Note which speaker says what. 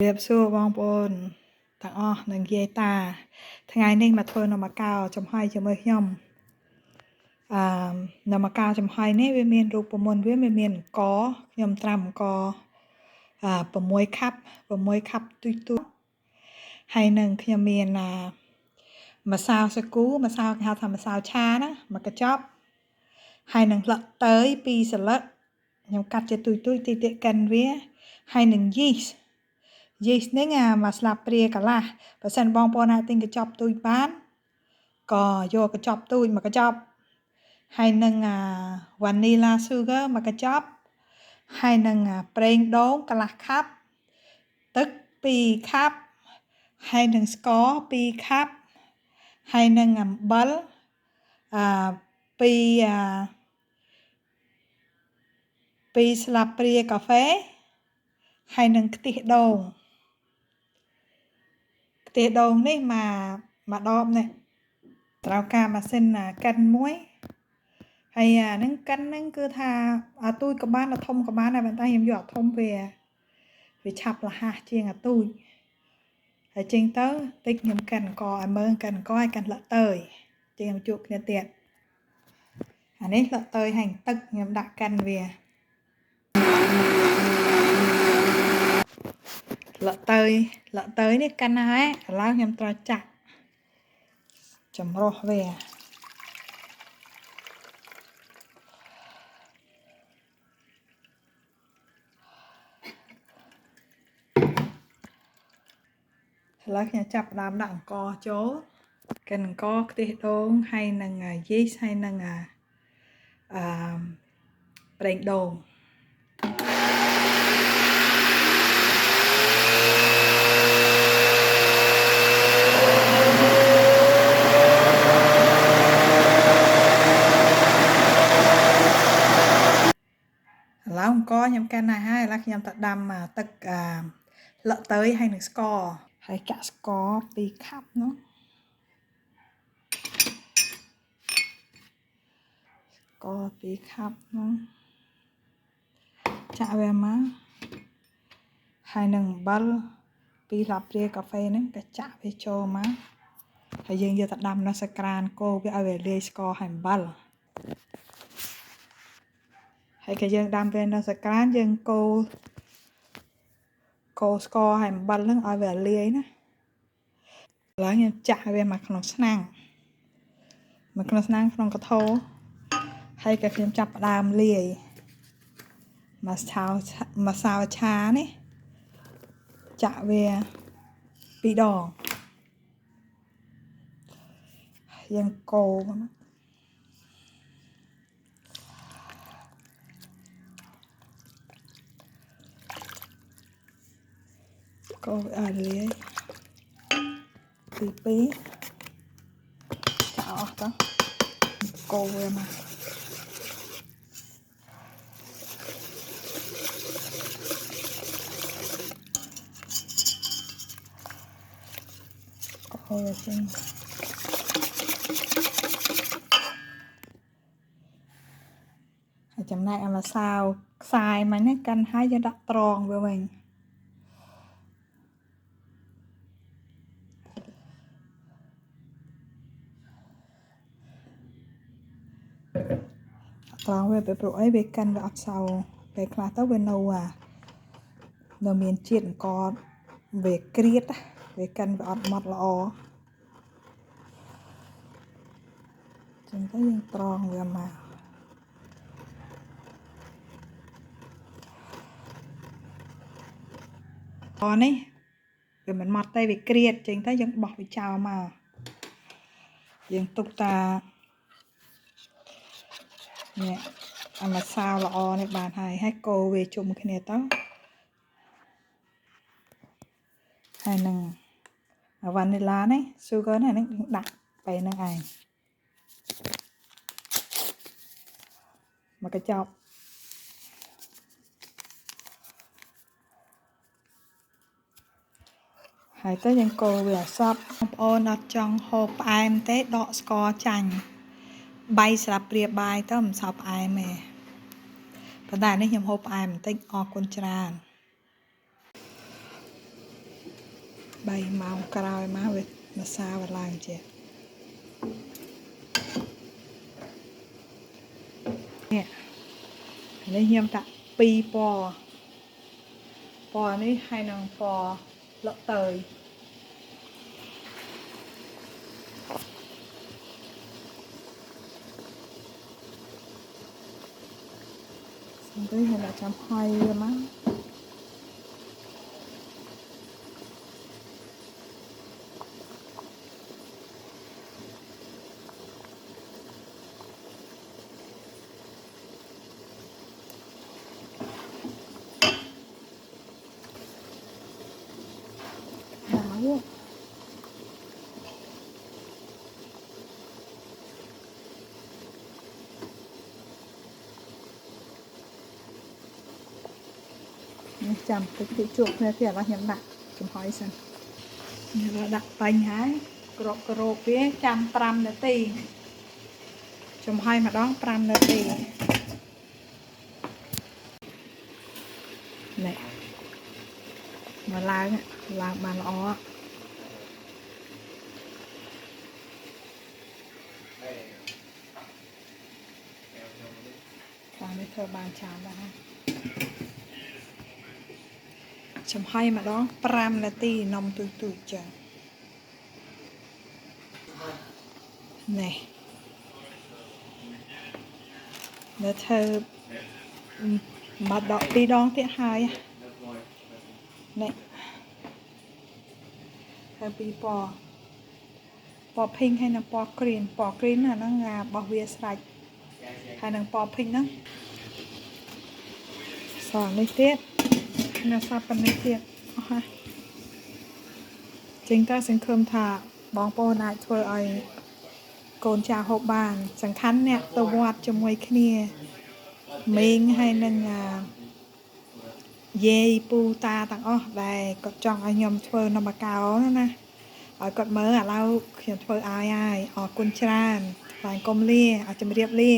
Speaker 1: រៀបសួរបងប្អូនទាំងអស់និងយាយតាថ្ងៃនេះមកធ្វើនំអាកោចំហុយជាមួយខ្ញុំនំអាកោចំហុយនេះវាមានរូបមន្តវាមានអង្គខ្ញុំត្រាំអង្គ6ខាប់ទុយហើយនឹងខ្ញុំមានម្សៅសាគូម្សៅគេហៅថាម្សៅឆាណាមួយកញ្ចប់ហើយនឹងស្លឹកតើយ2សន្លឹកខ្ញុំកាត់ជាទុយតិចកិនវាហើយនឹងយីសនេះមកស្លាបព្រាកន្លះបើសិនបងប្អូនអាចទិញកញ្ចប់ទូចបានក៏យកកញ្ចប់ទូចមួយកញ្ចប់ហើយនឹងvanilla sugar មួយកញ្ចប់ហើយនឹងប្រេងដូងកន្លះខាប់ទឹក2ខាប់ហើយនឹងស្ករ2ខាប់ហើយនឹងអំបិល2ស្លាបព្រាកាហ្វេហើយនឹងខ្ទិះដូងនេះមកដបនេះត្រូវការម៉ាស៊ីនកិនមួយហើយហ្នឹងកិនហ្នឹងគឺថាទូចក៏បានធំក៏បានដែរប៉ុន្តែខ្ញុំយកធំវាឆាប់រហ័សជាងទូចហើយចេញទៅតិចខ្ញុំកិនអង្គឲ្យមើលកិនអង្គឲ្យកិនស្លឹកតើយចេញខ្ញុំជួបគ្នាទៀតអានេះស្លឹកតើយហើយទឹកខ្ញុំដាក់កិនវាស្លឹកតើយនេះកិនហើយឥឡូវខ្ញុំត្រូវចាក់ចម្រោះវាឥឡូវខ្ញុំចាប់ផ្ដើមដាក់អង្ករចូលកិនអង្ករខ្ទិះដូងហើយនឹងយីសហើយនឹងប្រេងដូងឡៅអង្ករខ្ញុំកិនហើយឥឡូវខ្ញុំទៅដាំទឹកស្លឹកតើយហើយនឹងស្ករហើយកាក់ស្ករ2ខាប់នោះស្ករ2ខាប់នោះចាក់វាមកហើយនឹងអំបិល2ស្លាបព្រាកាហ្វេហ្នឹងក៏ចាក់វាចូលមកហើយយើងយកទៅដាំនៅសក្រានកូរវាឲ្យវាលាយស្ករហើយអំបិលហើយក៏យើងដាំវានៅសក្រានយើងកូរស្ករហើយអំបិលហ្នឹងឲ្យវាលាយណាឥឡូវខ្ញុំចាក់វាមកក្នុងឆ្នាំងក្នុងកថោហើយក៏ខ្ញុំចាប់ផ្ដើមលាយម្សៅឆានេះចាក់វា2ដងយើងកូរឲ្យលាយ2ចាក់អស់ទៅកូរវាមកអូចេញហើយចំណែកអាម្សៅខ្សាយមិញហ្នឹងកាន់ហើយយើងដាក់ត្រង់វាវិញត្រង់វាព្រោះអីវាកាន់វាអត់សៅពេលខ្លះទៅវានៅមានជាតិអង្គវាក្រៀតវាកាន់វាអត់ម៉ត់ល្អចឹងទៅយើងត្រង់វាមកនេះវាមិនម៉ត់ទេវាក្រៀតចឹងទៅយើងបោះវាចោលមកយើងទុកតានេះអាម្សៅល្អនេះបានហើយកូរវាជុំគ្នាទៅហើយនឹងវ៉ានីឡានេះ sugar នេះដាក់ពេលហ្នឹងឯងមកកញ្ចប់ហើយទៅយើងកូរវាឲ្យសព្វបងប្អូនអត់ចង់ហូបផ្អែមទេដកស្ករចាញ់3ស្លាបព្រាបាយទៅមិនសោះផ្អែមទេប៉ុន្តែនេះខ្ញុំហូបផ្អែមបន្តិចអរគុណច្រើន 3 ម៉ោងក្រោយមកវាម្សៅវាឡើងជានេះខ្ញុំដាក់2 ពណ៌នេះហើយនឹងពណ៌លក់តើយសំទៅហើយដាក់ចាំហើយវាមកចាំតិចជួបគ្នាទៀតរបស់ខ្ញុំដាក់ចំហុយសិននេះដាក់បាញ់ហើយក្របវាចាំ5 នាទីចំហុយម្ដង5 នាទីនេះមកឡើងបានល្អតាមនេះធ្វើបានច្រើនដែរចំហុយម្ដង5 នាទីនំទុយចឹងនេះនៅធ្វើមកដក2 ដងទៀតហើយនេះធ្វើ2 ពណ៌pink ហើយនិងពណ៌ green អាហ្នឹងរបស់វាស្រេចហើយនឹងពណ៌ pink ហ្នឹងសនេះទៀតនៅសាប់ប៉ុណ្ណេះទៀតអស់ហើយចឹងតើសង្ឃឹមថាបងប្អូនអាចធ្វើឲ្យកូនចាស់ហូបបានសំខាន់អ្នកទៅវត្តជាមួយគ្នាមីងហើយនឹងយាយពូតាទាំងអស់ដែលគាត់ចង់ឲ្យខ្ញុំធ្វើនំបកៅណាឲ្យគាត់មើលឥឡូវខ្ញុំធ្វើឲ្យហើយអរគុណច្រើនបានកុំលាឲ្យជម្រាបលា